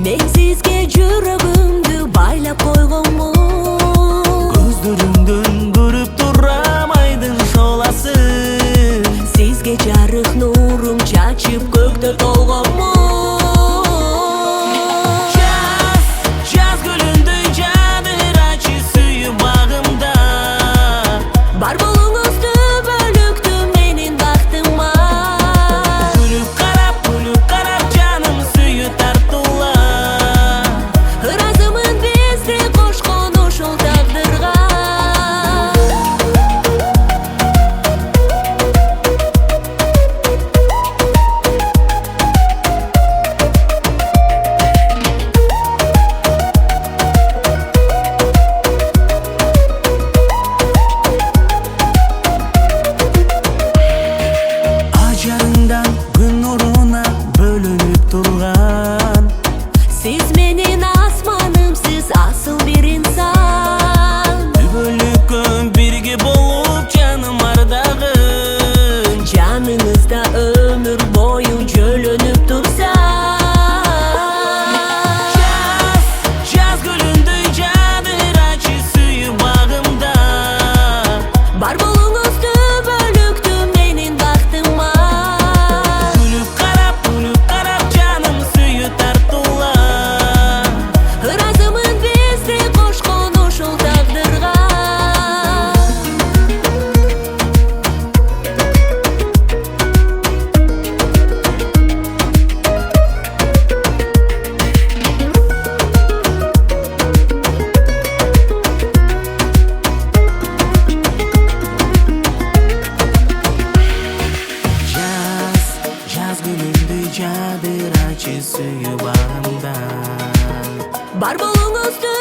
Men sizge жүрөгүмдү байлап койгонмун. Көздөрүңдөн көрүп турам айдын шоласын. Sizge жарык нурум чачып көктө толгонмун. Жаз гүлүндөй жадырачы сүйүү багымда. Бар болуңузду бөлүктү менин бактыма. Күлүп карап жаным сүйүү тартуула. Ыраазымын бизди кошкон ушул тагдырга. Ажарыңдан күн нуруна бөлүнүп турган. Siz menin asmanımsız asıl bir insan. Түбөлүккө бирге болуп жаным ардагын. Canınızda ömür boyu jölөнүp tursa. Жаз гүлүндөй жадырачы сүйүү багымда. Бар болуңузду бөлүктү менин бактыма. Күлүп карап жаным сүйүү тартуула. Ыраазымын бизди кошкон ушул тагдырга. Жаз гүлүндөй жадырачы сүйүү багымда. Бар болуңузду